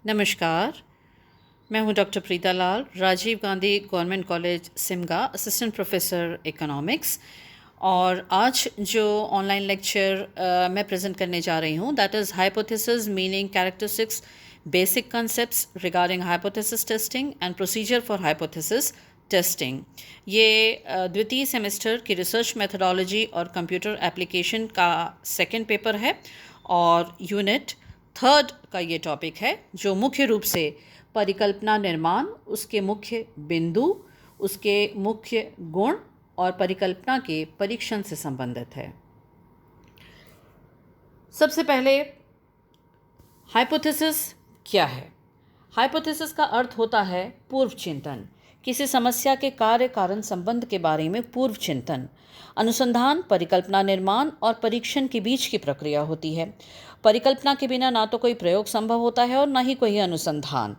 नमस्कार। मैं हूं doctor Preeta Lal, Rajiv Gandhi government college Simga, assistant professor economics. और आज जो ऑनलाइन लेक्चर मैं प्रेजेंट करने जा रही हूं, that is hypothesis, meaning, characteristics, basic concepts regarding hypothesis testing and procedure for hypothesis testing. ये द्वितीय सेमेस्टर की रिसर्च मेथडोलॉजी और कंप्यूटर एप्लीकेशन का सेकेंड पेपर है और यूनिट थर्ड का ये टॉपिक है, जो मुख्य रूप से परिकल्पना निर्माण, उसके मुख्य बिंदु, उसके मुख्य गुण और परिकल्पना के परीक्षण से संबंधित है। सबसे पहले हाइपोथेसिस क्या है? हाइपोथेसिस का अर्थ होता है पूर्व चिंतन, किसी समस्या के कार्य कारण संबंध के बारे में पूर्व चिंतन। अनुसंधान, परिकल्पना निर्माण और परीक्षण के बीच की प्रक्रिया होती है। परिकल्पना के बिना ना तो कोई प्रयोग संभव होता है और ना ही कोई अनुसंधान।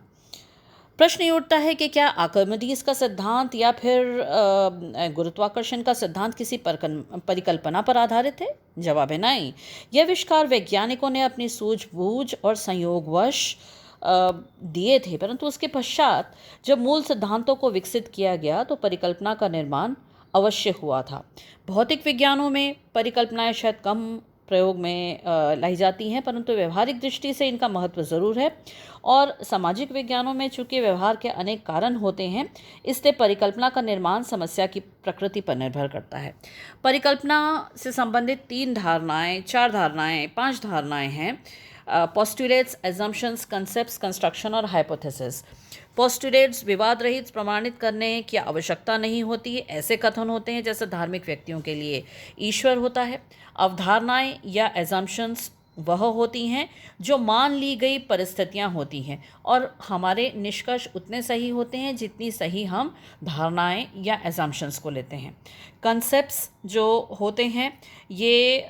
प्रश्न ये उठता है कि क्या आर्किमिडीज का सिद्धांत या फिर गुरुत्वाकर्षण का सिद्धांत किसी परिकल्पना पर आधारित है? जवाब है नहीं। यह आविष्कार वैज्ञानिकों ने अपनी सूझबूझ और संयोगवश दिए थे, परंतु उसके पश्चात जब मूल सिद्धांतों को विकसित किया गया तो परिकल्पना का निर्माण अवश्य हुआ था। भौतिक विज्ञानों में परिकल्पनाएं शायद कम प्रयोग में लाई जाती हैं, परंतु व्यवहारिक दृष्टि से इनका महत्व ज़रूर है। और सामाजिक विज्ञानों में चूंकि व्यवहार के अनेक कारण होते हैं, इसलिए परिकल्पना का निर्माण समस्या की प्रकृति पर निर्भर करता है। परिकल्पना से संबंधित 3 धारणाएं, 4 धारणाएं, 5 धारणाएं हैं: पोस्टुलेट्स, एजम्पशंस, कंसेप्ट्स, कंस्ट्रक्शन और हाइपोथेसिस। पोस्टुलेट्स विवाद रहित प्रमाणित करने की आवश्यकता नहीं होती है, ऐसे कथन होते हैं जैसे धार्मिक व्यक्तियों के लिए ईश्वर होता है। अवधारणाएं या एजम्पशंस वह होती हैं जो मान ली गई परिस्थितियां होती हैं, और हमारे निष्कर्ष उतने सही होते हैं जितनी सही हम धारणाएं या एजम्पशंस को लेते हैं। कंसेप्ट्स जो होते हैं ये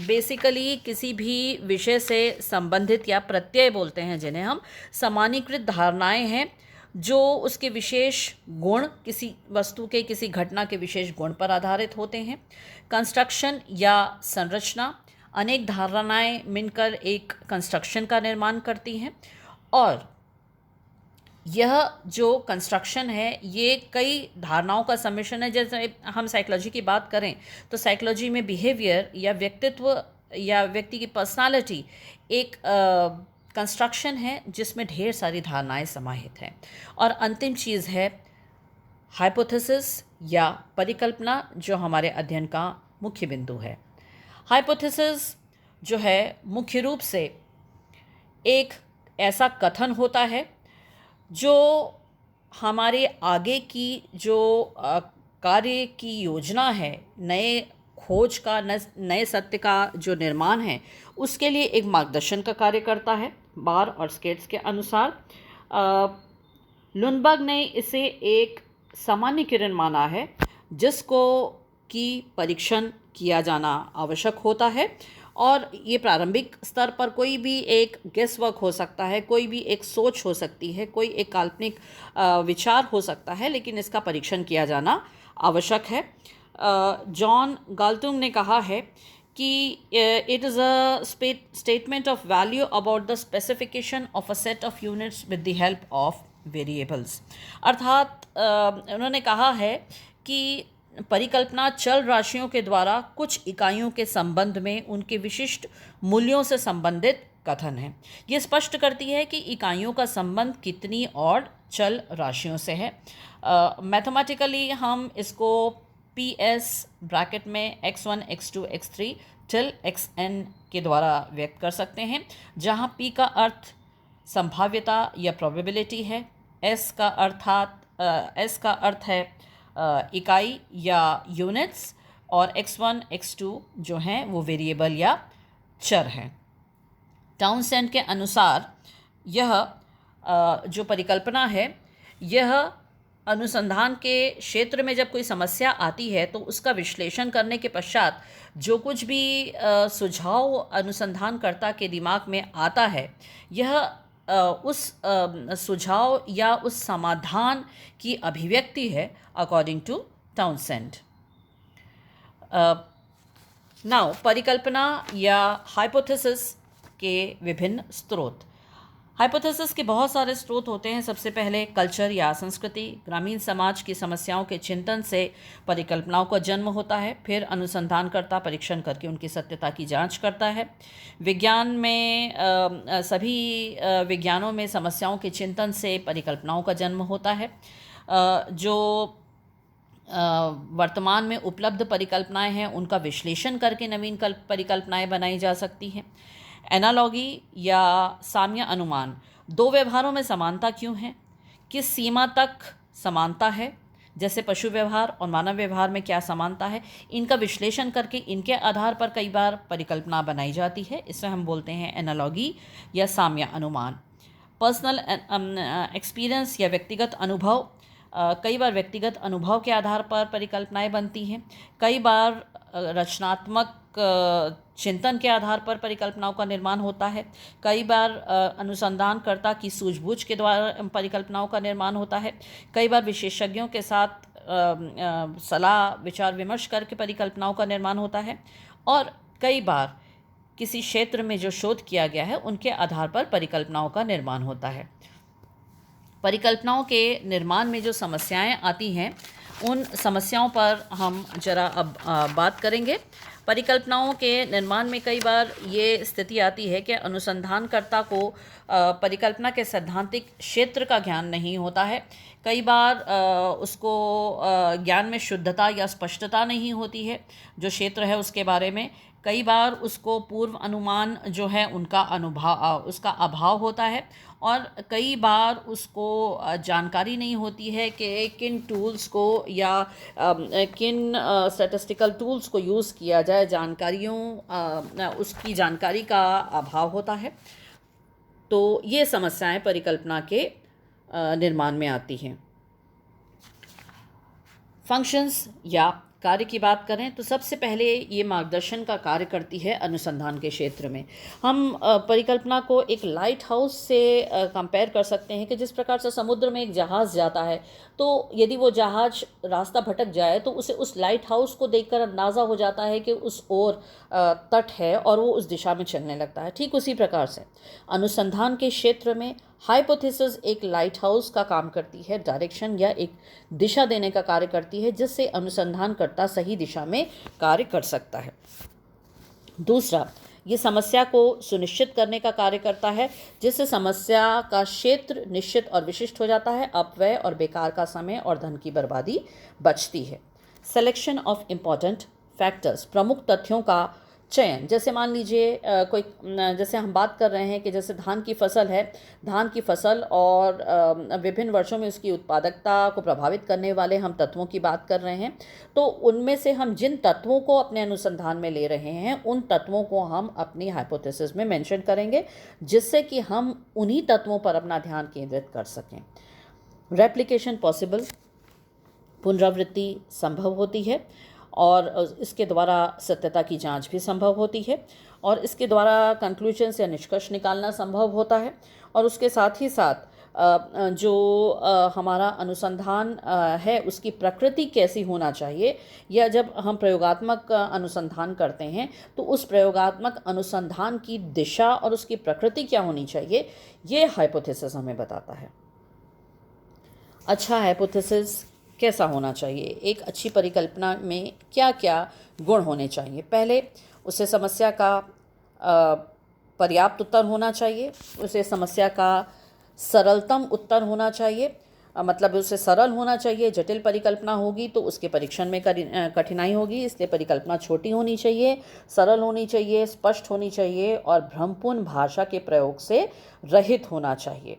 बेसिकली किसी भी विषय से संबंधित या प्रत्यय बोलते हैं, जिन्हें हम सामान्यीकृत धारणाएं हैं जो उसके विशेष गुण, किसी वस्तु के, किसी घटना के विशेष गुण पर आधारित होते हैं। कंस्ट्रक्शन या संरचना, अनेक धारणाएं मिलकर एक कंस्ट्रक्शन का निर्माण करती हैं, और यह जो कंस्ट्रक्शन है ये कई धारणाओं का सम्मिश्रण है। जैसे हम साइकोलॉजी की बात करें तो साइकोलॉजी में बिहेवियर या व्यक्तित्व या व्यक्ति की पर्सनालिटी एक कंस्ट्रक्शन है जिसमें ढेर सारी धारणाएं समाहित हैं। और अंतिम चीज़ है हाइपोथेसिस या परिकल्पना, जो हमारे अध्ययन का मुख्य बिंदु है। हाइपोथेसिस जो है मुख्य रूप से एक ऐसा कथन होता है जो हमारे आगे की जो कार्य की योजना है, नए खोज का, नए सत्य का जो निर्माण है, उसके लिए एक मार्गदर्शन का कार्य करता है। बार और स्केट्स के अनुसार लुनबर्ग ने इसे एक सामान्यीकरण माना है जिसको कि परीक्षण किया जाना आवश्यक होता है, और ये प्रारंभिक स्तर पर कोई भी एक गेस वर्क हो सकता है, कोई भी एक सोच हो सकती है, कोई एक काल्पनिक विचार हो सकता है, लेकिन इसका परीक्षण किया जाना आवश्यक है। जॉन गाल्टुंग ने कहा है कि it is a statement of value about the specification of a set of units with the help of variables. अर्थात उन्होंने कहा है कि परिकल्पना चल राशियों के द्वारा कुछ इकाइयों के संबंध में उनके विशिष्ट मूल्यों से संबंधित कथन है। ये स्पष्ट करती है कि इकाइयों का संबंध कितनी और चल राशियों से है। मैथमेटिकली हम इसको PS ब्रैकेट में x1, x2, x3 till xn के द्वारा व्यक्त कर सकते हैं, जहाँ P का अर्थ संभाव्यता या प्रोबेबिलिटी है, S का अर्थ है इकाई या यूनिट्स, और x1, x2 जो हैं वो वेरिएबल या चर हैं। टाउनसेंड के अनुसार यह जो परिकल्पना है, यह अनुसंधान के क्षेत्र में जब कोई समस्या आती है तो उसका विश्लेषण करने के पश्चात जो कुछ भी सुझाव अनुसंधानकर्ता के दिमाग में आता है, यह उस सुझाव या उस समाधान की अभिव्यक्ति है, अकॉर्डिंग टू टाउनसेंड। नाउ परिकल्पना या हाइपोथेसिस के विभिन्न स्रोत। हाइपोथेसिस के बहुत सारे स्रोत होते हैं। सबसे पहले कल्चर या संस्कृति, ग्रामीण समाज की समस्याओं के चिंतन से परिकल्पनाओं का जन्म होता है। फिर अनुसंधानकर्ता परीक्षण करके उनकी सत्यता की जांच करता है। विज्ञान में सभी विज्ञानों में समस्याओं के चिंतन से परिकल्पनाओं का जन्म होता है। जो वर्तमान में उपलब्ध परिकल्पनाएं हैं उनका विश्लेषण करके नवीन परिकल्पनाएं बनाई जा सकती हैं। एनालॉगी या साम्य अनुमान, दो व्यवहारों में समानता क्यों है, किस सीमा तक समानता है, जैसे पशु व्यवहार और मानव व्यवहार में क्या समानता है, इनका विश्लेषण करके इनके आधार पर कई बार परिकल्पना बनाई जाती है। इसे हम बोलते हैं एनालॉगी या साम्य अनुमान। पर्सनल एक्सपीरियंस या व्यक्तिगत अनुभव, कई बार व्यक्तिगत अनुभव के आधार पर परिकल्पनाएं बनती हैं। कई बार रचनात्मक चिंतन के आधार पर परिकल्पनाओं का निर्माण होता है। कई बार अनुसंधानकर्ता की सूझबूझ के द्वारा परिकल्पनाओं का निर्माण होता है। कई बार विशेषज्ञों के साथ सलाह विचार विमर्श करके परिकल्पनाओं का निर्माण होता है। और कई बार किसी क्षेत्र में जो शोध किया गया है उनके आधार पर परिकल्पनाओं का निर्माण होता है। परिकल्पनाओं के निर्माण में जो समस्याएं आती हैं उन समस्याओं पर हम जरा अब बात करेंगे। परिकल्पनाओं के निर्माण में कई बार ये स्थिति आती है कि अनुसंधानकर्ता को परिकल्पना के सैद्धांतिक क्षेत्र का ज्ञान नहीं होता है। कई बार उसको ज्ञान में शुद्धता या स्पष्टता नहीं होती है जो क्षेत्र है उसके बारे में। कई बार उसको पूर्व अनुमान जो है उसका अभाव होता है। और कई बार उसको जानकारी नहीं होती है कि किन टूल्स को या किन स्टैटिस्टिकल टूल्स को यूज़ किया जाए। उसकी जानकारी का अभाव होता है। तो ये समस्याएं परिकल्पना के निर्माण में आती हैं। फंक्शंस या कार्य की बात करें तो सबसे पहले ये मार्गदर्शन का कार्य करती है अनुसंधान के क्षेत्र में। हम परिकल्पना को एक लाइट हाउस से कंपेयर कर सकते हैं कि जिस प्रकार से समुद्र में एक जहाज़ जाता है तो यदि वो जहाज़ रास्ता भटक जाए तो उसे उस लाइट हाउस को देखकर अंदाज़ा हो जाता है कि उस ओर तट है और वो उस दिशा में चलने लगता है। ठीक उसी प्रकार से अनुसंधान के क्षेत्र में हाइपोथेसिस एक लाइट हाउस का काम करती है, डायरेक्शन या एक दिशा देने का कार्य करती है जिससे अनुसंधानकर्ता सही दिशा में कार्य कर सकता है। दूसरा, ये समस्या को सुनिश्चित करने का कार्य करता है जिससे समस्या का क्षेत्र निश्चित और विशिष्ट हो जाता है। अपव्यय और बेकार का समय और धन की बर्बादी बचती है। सिलेक्शन ऑफ इम्पॉर्टेंट फैक्टर्स, प्रमुख तथ्यों का चयन। जैसे मान लीजिए जैसे हम बात कर रहे हैं कि जैसे धान की फसल है, धान की फसल और विभिन्न वर्षों में उसकी उत्पादकता को प्रभावित करने वाले हम तत्वों की बात कर रहे हैं। तो उनमें से हम जिन तत्वों को अपने अनुसंधान में ले रहे हैं उन तत्वों को हम अपनी हाइपोथेसिस में मेंशन करेंगे जिससे कि हम उन्हीं तत्वों पर अपना ध्यान केंद्रित कर सकें। रेप्लिकेशन पॉसिबल, पुनरावृत्ति संभव होती है और इसके द्वारा सत्यता की जांच भी संभव होती है और इसके द्वारा कंक्लूजन्स या निष्कर्ष निकालना संभव होता है। और उसके साथ ही साथ जो हमारा अनुसंधान है उसकी प्रकृति कैसी होना चाहिए, या जब हम प्रयोगात्मक अनुसंधान करते हैं तो उस प्रयोगात्मक अनुसंधान की दिशा और उसकी प्रकृति क्या होनी चाहिए, ये हाइपोथेसिस हमें बताता है। अच्छा हाइपोथेसिस कैसा होना चाहिए, एक अच्छी परिकल्पना में क्या क्या गुण होने चाहिए। पहले, उसे समस्या का पर्याप्त उत्तर होना चाहिए, उसे समस्या का सरलतम उत्तर होना चाहिए, मतलब उसे सरल होना चाहिए। जटिल परिकल्पना होगी तो उसके परीक्षण में कठिनाई होगी, इसलिए परिकल्पना छोटी होनी चाहिए, सरल होनी चाहिए, स्पष्ट होनी चाहिए और भ्रमपूर्ण भाषा के प्रयोग से रहित होना चाहिए।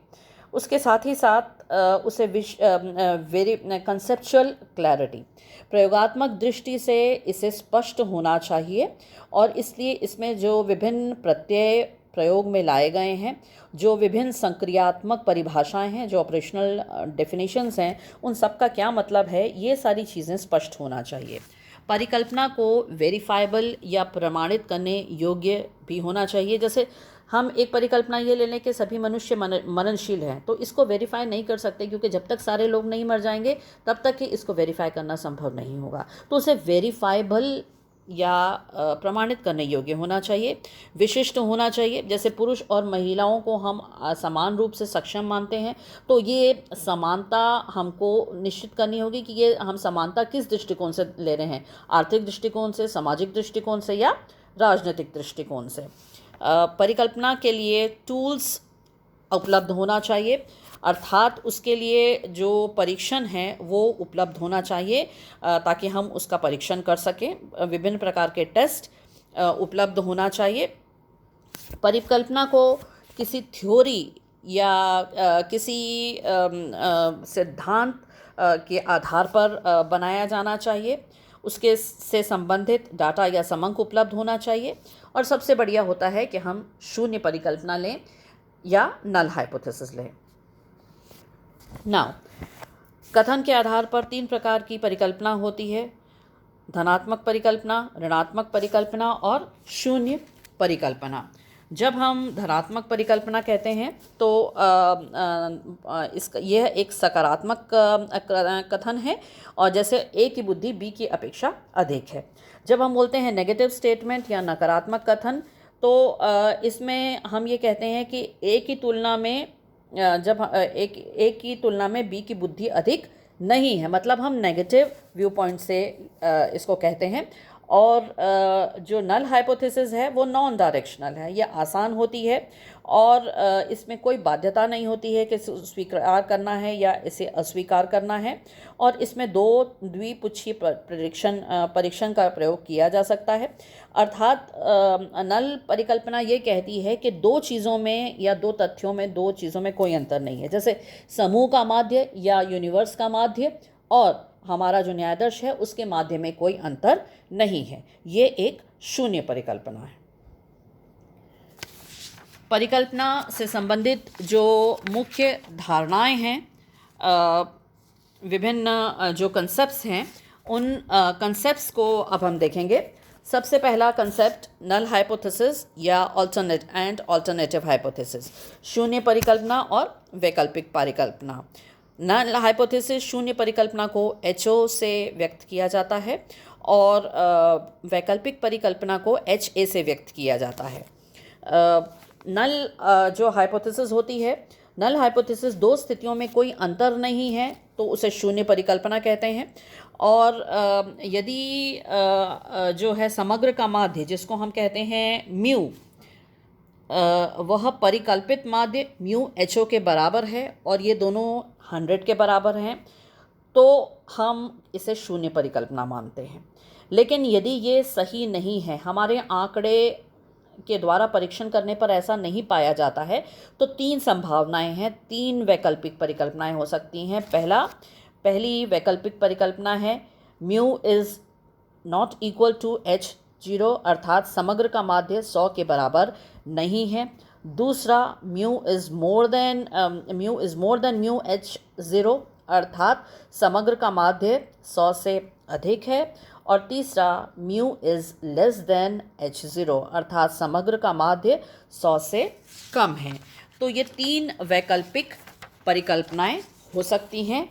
उसके साथ ही साथ उसे वेरी कंसेप्चुअल क्लैरिटी, प्रयोगात्मक दृष्टि से इसे स्पष्ट होना चाहिए और इसलिए इसमें जो विभिन्न प्रत्यय प्रयोग में लाए गए हैं, जो विभिन्न संक्रियात्मक परिभाषाएं हैं, जो ऑपरेशनल डेफिनेशंस हैं, उन सब का क्या मतलब है, ये सारी चीज़ें स्पष्ट होना चाहिए। परिकल्पना को वेरीफाइबल या प्रमाणित करने योग्य भी होना चाहिए। जैसे हम एक परिकल्पना ये ले लें कि सभी मनुष्य मरणशील हैं, तो इसको वेरीफाई नहीं कर सकते क्योंकि जब तक सारे लोग नहीं मर जाएंगे तब तक कि इसको वेरीफाई करना संभव नहीं होगा। तो उसे वेरीफाइबल या प्रमाणित करने योग्य होना चाहिए, विशिष्ट होना चाहिए। जैसे पुरुष और महिलाओं को हम समान रूप से सक्षम मानते हैं, तो ये समानता हमको निश्चित करनी होगी कि ये हम समानता किस दृष्टिकोण से ले रहे हैं, आर्थिक दृष्टिकोण से, सामाजिक दृष्टिकोण से या राजनीतिक दृष्टिकोण से। परिकल्पना के लिए टूल्स उपलब्ध होना चाहिए, अर्थात उसके लिए जो परीक्षण है वो उपलब्ध होना चाहिए ताकि हम उसका परीक्षण कर सकें। विभिन्न प्रकार के टेस्ट उपलब्ध होना चाहिए। परिकल्पना को किसी थ्योरी या किसी सिद्धांत के आधार पर बनाया जाना चाहिए। उसके से संबंधित डाटा या समंक उपलब्ध होना चाहिए। और सबसे बढ़िया होता है कि हम शून्य परिकल्पना लें या नल हाइपोथेसिस लें। नाउ, कथन के आधार पर 3 प्रकार की परिकल्पना होती है: धनात्मक परिकल्पना, ऋणात्मक परिकल्पना और शून्य परिकल्पना। जब हम धनात्मक परिकल्पना कहते हैं तो यह एक सकारात्मक कथन है, और जैसे ए की बुद्धि बी की अपेक्षा अधिक है। जब हम बोलते हैं नेगेटिव स्टेटमेंट या नकारात्मक कथन, तो इसमें हम ये कहते हैं कि ए की तुलना में ए की तुलना में बी की बुद्धि अधिक नहीं है, मतलब हम नेगेटिव व्यू पॉइंट से इसको कहते हैं। और जो नल हाइपोथेसिस है वो नॉन डायरेक्शनल है, ये आसान होती है और इसमें कोई बाध्यता नहीं होती है कि स्वीकार करना है या इसे अस्वीकार करना है। और इसमें 2 द्विपक्षीय परीक्षण का प्रयोग किया जा सकता है। अर्थात नल परिकल्पना ये कहती है कि 2 चीज़ों में या 2 तथ्यों में, 2 चीज़ों में कोई अंतर नहीं है। जैसे समूह का माध्य या यूनिवर्स का माध्य और हमारा जो न्यायादर्श है उसके माध्य में कोई अंतर नहीं है। ये एक शून्य परिकल्पना है। परिकल्पना से संबंधित जो मुख्य धारणाएं हैं, विभिन्न जो कंसेप्ट्स हैं, उन कंसेप्ट्स को अब हम देखेंगे। सबसे पहला कंसेप्ट नल हाइपोथेसिस या अल्टरनेटिव हाइपोथेसिस, शून्य परिकल्पना और वैकल्पिक परिकल्पना। नल हाइपोथेसिस शून्य परिकल्पना को HO से व्यक्त किया जाता है और वैकल्पिक परिकल्पना को HA से व्यक्त किया जाता है। नल जो हाइपोथेसिस होती है, नल हाइपोथेसिस 2 स्थितियों में कोई अंतर नहीं है तो उसे शून्य परिकल्पना कहते हैं। और यदि जो है समग्र का माध्य, जिसको हम कहते हैं म्यू, वह परिकल्पित माध्य म्यू HO के बराबर है और ये दोनों 100 के बराबर हैं, तो हम इसे शून्य परिकल्पना मानते हैं। लेकिन यदि ये सही नहीं है, हमारे आंकड़े के द्वारा परीक्षण करने पर ऐसा नहीं पाया जाता है, तो 3 संभावनाएं हैं, 3 वैकल्पिक परिकल्पनाएं हो सकती हैं। पहली वैकल्पिक परिकल्पना है mu is not equal to H0, अर्थात समग्र का माध्य 100 के बराबर नहीं है। दूसरा, mu is more then mu H0, अर्थात समग्र का माध्य 100 से अधिक है। और तीसरा, mu is less then H0, अर्थात समग्र का माध्य 100 से कम है। तो ये 3 वैकल्पिक परिकल्पनाएं हो सकती हैं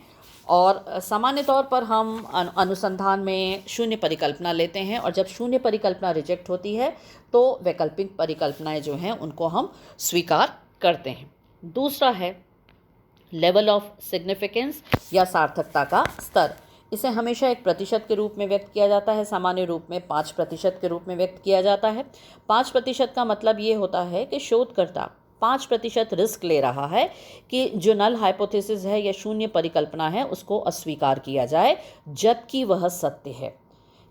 और सामान्य तौर पर हम अनुसंधान में शून्य परिकल्पना लेते हैं, और जब शून्य परिकल्पना रिजेक्ट होती है तो वैकल्पिक परिकल्पनाएं जो हैं उनको हम स्वीकार करते हैं। दूसरा है लेवल ऑफ सिग्निफिकेंस या सार्थकता का स्तर। इसे हमेशा एक प्रतिशत के रूप में व्यक्त किया जाता है, सामान्य रूप में 5% के रूप में व्यक्त किया जाता है। 5% का मतलब ये होता है कि शोधकर्ता 5% रिस्क ले रहा है कि जो नल हाइपोथेसिस है या शून्य परिकल्पना है उसको अस्वीकार किया जाए, जबकि वह सत्य है।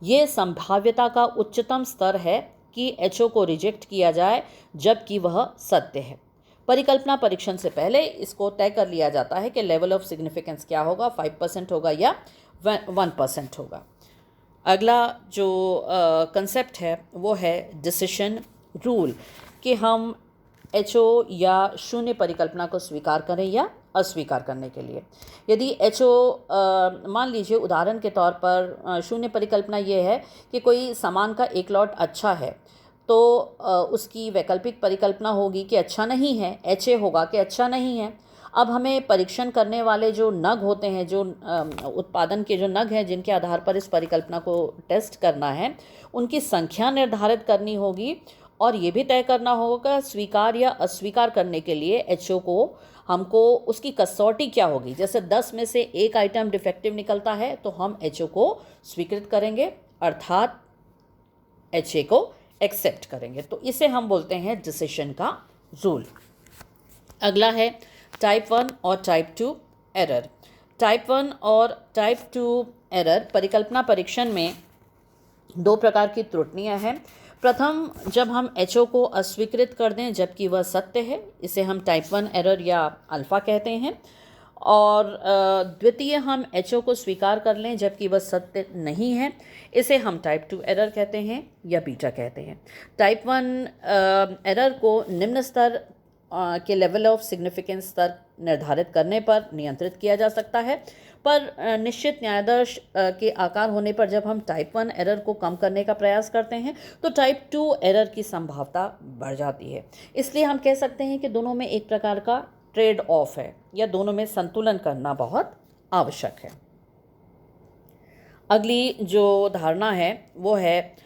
ये संभाव्यता का उच्चतम स्तर है कि HO को रिजेक्ट किया जाए जबकि वह सत्य है। परिकल्पना परीक्षण से पहले इसको तय कर लिया जाता है कि लेवल ऑफ सिग्निफिकेंस क्या होगा, 5% होगा या 1% होगा। अगला जो कंसेप्ट है वो है डिसीशन रूल, कि हम HO या शून्य परिकल्पना को स्वीकार करें या अस्वीकार करने के लिए। यदि HO मान लीजिए उदाहरण के तौर पर शून्य परिकल्पना ये है कि कोई सामान का एक लॉट अच्छा है, तो उसकी वैकल्पिक परिकल्पना होगी कि अच्छा नहीं है, HA होगा कि अच्छा नहीं है। अब हमें परीक्षण करने वाले जो नग होते हैं, जो उत्पादन के जो नग हैं जिनके आधार पर इस परिकल्पना को टेस्ट करना है, उनकी संख्या निर्धारित करनी होगी और ये भी तय करना होगा स्वीकार या अस्वीकार करने के लिए एचओ को हमको उसकी कसौटी क्या होगी। जैसे 10 में से एक आइटम डिफेक्टिव निकलता है तो हम एचओ को स्वीकृत करेंगे, अर्थात एचए को एक्सेप्ट करेंगे। तो इसे हम बोलते हैं डिसिशन का रूल। अगला है टाइप 1 और टाइप 2 एरर। टाइप 1 और टाइप 2 एरर परिकल्पना परीक्षण में दो प्रकार की त्रुटियां हैं। प्रथम, जब हम एचओ को अस्वीकृत कर दें जबकि वह सत्य है, इसे हम टाइप 1 एरर या अल्फ़ा कहते हैं। और द्वितीय, हम एचओ को स्वीकार कर लें जबकि वह सत्य नहीं है, इसे हम टाइप 2 एरर कहते हैं या बीटा कहते हैं। टाइप 1 एरर को निम्न स्तर के लेवल ऑफ सिग्निफिकेंस स्तर निर्धारित करने पर नियंत्रित किया जा सकता है, पर निश्चित न्यायाधीश के आकार होने पर जब हम टाइप 1 एरर को कम करने का प्रयास करते हैं तो टाइप 2 एरर की संभावना बढ़ जाती है। इसलिए हम कह सकते हैं कि दोनों में एक प्रकार का ट्रेड ऑफ है या दोनों में संतुलन करना बहुत आवश्यक है। अगली जो धारणा है वो है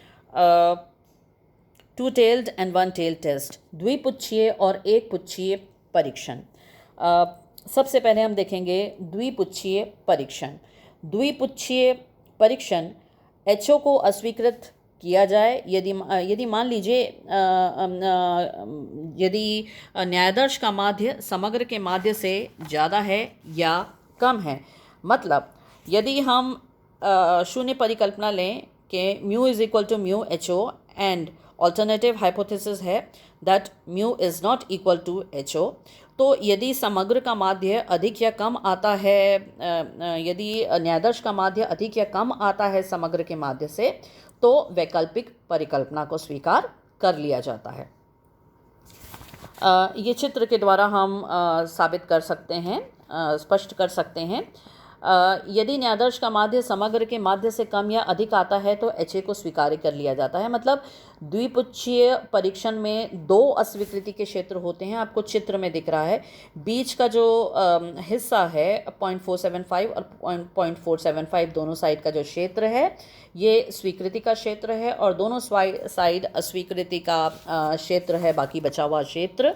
two tailed and one tailed test, द्विपुच्छीय और एक पुच्छीय परीक्षण। सबसे पहले हम देखेंगे द्विपुच्छीय परीक्षण। द्विपुच्छीय परीक्षण एचओ को अस्वीकृत किया जाए यदि मान लीजिए यदि न्यायाधीश का माध्य समग्र के माध्य से ज़्यादा है या कम है। मतलब यदि हम शून्य परिकल्पना लें कि mu is equal to mu H O and alternative hypothesis है that mu is not equal to H O, तो यदि समग्र का माध्य अधिक या कम आता है, यदि न्यायाधीश का माध्य अधिक या कम आता है समग्र के माध्य से, तो वैकल्पिक परिकल्पना को स्वीकार कर लिया जाता है। ये चित्र के द्वारा हम साबित कर सकते हैं, स्पष्ट कर सकते हैं। यदि न्यायाधीश का माध्य समग्र के माध्य से कम या अधिक आता है तो एचए को स्वीकार कर लिया जाता है। मतलब द्विपुच्छीय परीक्षण में दो अस्वीकृति के क्षेत्र होते हैं, आपको चित्र में दिख रहा है। बीच का जो हिस्सा है 0.475 और 0.475 दोनों साइड का जो क्षेत्र है ये स्वीकृति का क्षेत्र है और दोनों साइड अस्वीकृति का क्षेत्र है, बाकी बचा हुआ क्षेत्र।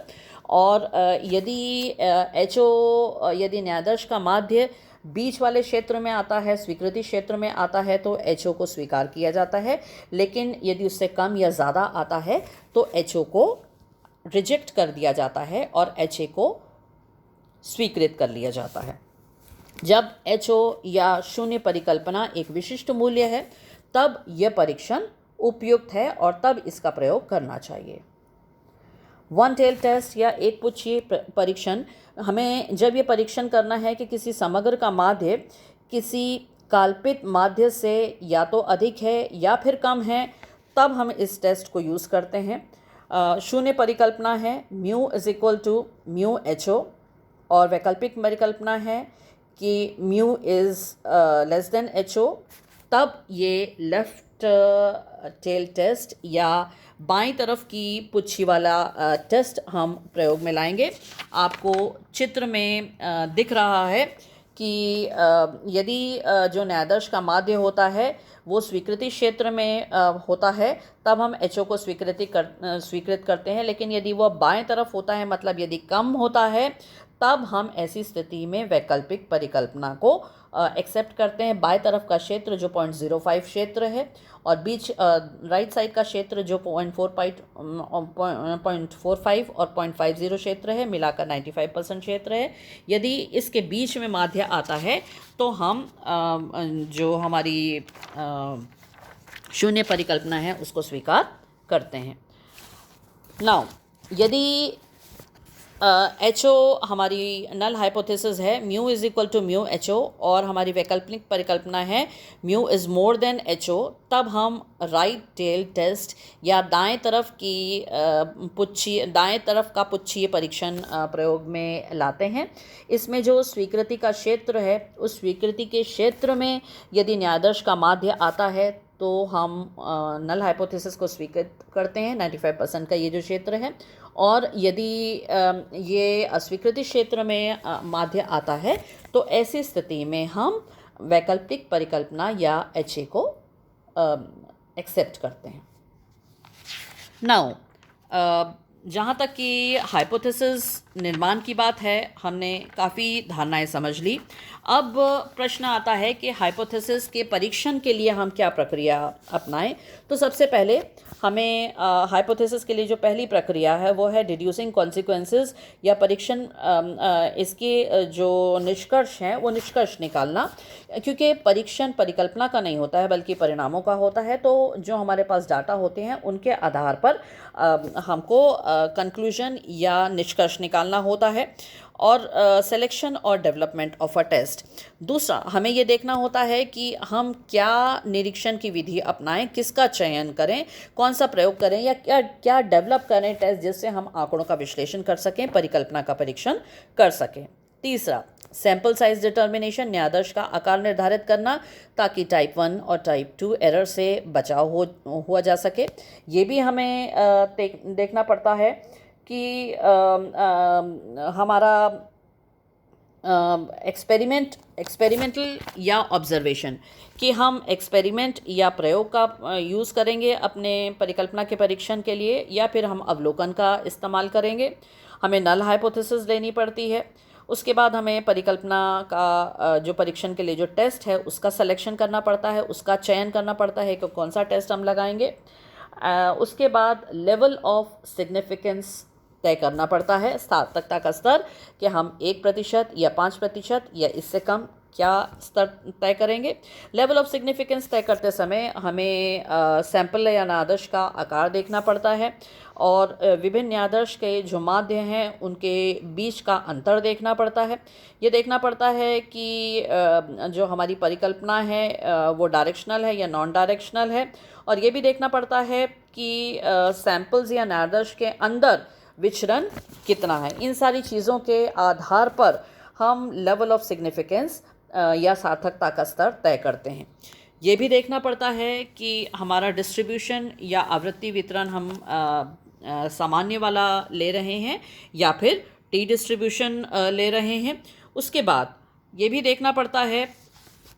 और यदि न्यायाधीश का माध्य बीच वाले क्षेत्र में आता है, स्वीकृति क्षेत्र में आता है, तो एचओ को स्वीकार किया जाता है। लेकिन यदि उससे कम या ज़्यादा आता है तो एचओ को रिजेक्ट कर दिया जाता है और एचए को स्वीकृत कर लिया जाता है। जब एचओ या शून्य परिकल्पना एक विशिष्ट मूल्य है तब यह परीक्षण उपयुक्त है और तब इसका प्रयोग करना चाहिए। वन टेल टेस्ट या एक पुच्छीय परीक्षण, हमें जब ये परीक्षण करना है कि किसी समग्र का माध्य किसी काल्पित माध्य से या तो अधिक है या फिर कम है, तब हम इस टेस्ट को यूज़ करते हैं। शून्य परिकल्पना है mu is equal to mu H O और वैकल्पिक परिकल्पना है कि mu is less than H O, तब ये लेफ्ट टेल टेस्ट या बाईं तरफ की पुच्छी वाला टेस्ट हम प्रयोग में लाएंगे। आपको चित्र में दिख रहा है कि यदि जो न्यायाधीश का माध्य होता है वो स्वीकृति क्षेत्र में होता है तब हम एचओ को स्वीकृत करते हैं, लेकिन यदि वह बाएं तरफ होता है, मतलब यदि कम होता है, तब हम ऐसी स्थिति में वैकल्पिक परिकल्पना को एक्सेप्ट करते हैं। बाएं तरफ का क्षेत्र जो 0.05 क्षेत्र है और बीच राइट साइड का क्षेत्र जो 0.45 और 0.50 क्षेत्र है, मिलाकर 95% क्षेत्र है। यदि इसके बीच में माध्य आता है तो हम जो हमारी शून्य परिकल्पना है उसको स्वीकार करते हैं। नाउ यदि एच ओ हमारी नल हाइपोथेसिस है mu is equal to mu H O और हमारी वैकल्पिक परिकल्पना है mu is more than H O, तब हम राइट टेल टेस्ट या दाएं तरफ का पुच्छीय परीक्षण प्रयोग में लाते हैं। इसमें जो स्वीकृति का क्षेत्र है उस स्वीकृति के क्षेत्र में यदि न्यायाधीश का माध्य आता है तो हम नल हाइपोथेसिस को स्वीकृत करते हैं 95% का ये जो क्षेत्र है। और यदि ये अस्वीकृति क्षेत्र में माध्य आता है तो ऐसी स्थिति में हम वैकल्पिक परिकल्पना या HA को एक्सेप्ट करते हैं। नाउ जहाँ तक कि हाइपोथेसिस निर्माण की बात है, हमने काफ़ी धारणाएं समझ ली। अब प्रश्न आता है कि हाइपोथेसिस के परीक्षण के लिए हम क्या प्रक्रिया अपनाएं। तो सबसे पहले हमें हाइपोथेसिस के लिए जो पहली प्रक्रिया है वो है डिड्यूसिंग कॉन्सिक्वेंसेस, या परीक्षण इसके जो निष्कर्ष हैं वो निष्कर्ष निकालना, क्योंकि परीक्षण परिकल्पना का नहीं होता है बल्कि परिणामों का होता है। तो जो हमारे पास डाटा होते हैं उनके आधार पर हमको कंक्लूजन या निष्कर्ष निकालना होता है। और सिलेक्शन और डेवलपमेंट ऑफ अ टेस्ट, दूसरा हमें ये देखना होता है कि हम क्या निरीक्षण की विधि अपनाएं, किसका चयन करें, कौन सा प्रयोग करें, या क्या क्या डेवलप करें टेस्ट जिससे हम आंकड़ों का विश्लेषण कर सकें, परिकल्पना का परीक्षण कर सकें। तीसरा सैंपल साइज डिटर्मिनेशन, न्यायादर्श का आकार निर्धारित करना ताकि टाइप 1 और टाइप 2 एरर से बचाव हुआ जा सके। ये भी हमें देखना पड़ता है कि हमारा एक्सपेरिमेंटल या ऑब्जर्वेशन, कि हम एक्सपेरिमेंट या प्रयोग का यूज़ करेंगे अपने परिकल्पना के परीक्षण के लिए, या फिर हम अवलोकन का इस्तेमाल करेंगे। हमें नल हाइपोथेसिस लेनी पड़ती है। उसके बाद हमें परिकल्पना का जो परीक्षण के लिए जो टेस्ट है उसका सिलेक्शन करना पड़ता है, उसका चयन करना पड़ता है कि कौन सा टेस्ट हम लगाएंगे। उसके बाद लेवल ऑफ सिग्निफिकेंस तय करना पड़ता है, सार्थकता का स्तर, कि हम 1% या 5% या इससे कम क्या स्तर तय करेंगे। लेवल ऑफ सिग्निफिकेंस तय करते समय हमें सैंपल या न्यायादर्श का आकार देखना पड़ता है, और विभिन्न न्यायादर्श के जो माध्य हैं उनके बीच का अंतर देखना पड़ता है। ये देखना पड़ता है कि जो हमारी परिकल्पना है वो डायरेक्शनल है या नॉन डायरेक्शनल है, और ये भी देखना पड़ता है कि सैंपल्स या न्यायादर्श के अंदर विचरण कितना है। इन सारी चीज़ों के आधार पर हम लेवल ऑफ सिग्निफिकेंस या सार्थकता का स्तर तय करते हैं। ये भी देखना पड़ता है कि हमारा डिस्ट्रीब्यूशन या आवृत्ति वितरण हम सामान्य वाला ले रहे हैं या फिर टी डिस्ट्रीब्यूशन ले रहे हैं। उसके बाद ये भी देखना पड़ता है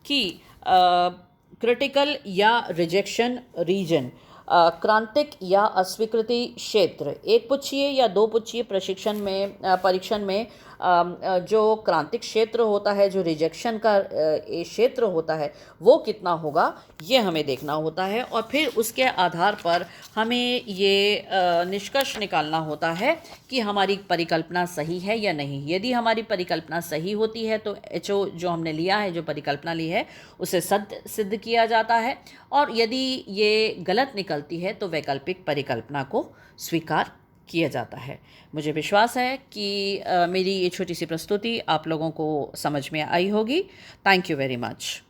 कि क्रिटिकल या रिजेक्शन रीजन, क्रांतिक या अस्वीकृति क्षेत्र, एक पुच्छीय या दो पुच्छीय परीक्षण में जो क्रांतिक क्षेत्र होता है, जो रिजेक्शन का क्षेत्र होता है, वो कितना होगा ये हमें देखना होता है। और फिर उसके आधार पर हमें ये निष्कर्ष निकालना होता है कि हमारी परिकल्पना सही है या नहीं। यदि हमारी परिकल्पना सही होती है तो HO जो हमने लिया है, जो परिकल्पना ली है, उसे सिद्ध किया जाता है, और यदि ये गलत निकलती है तो वैकल्पिक परिकल्पना को स्वीकार किया जाता है। मुझे विश्वास है कि मेरी ये छोटी सी प्रस्तुति आप लोगों को समझ में आई होगी। Thank you very much.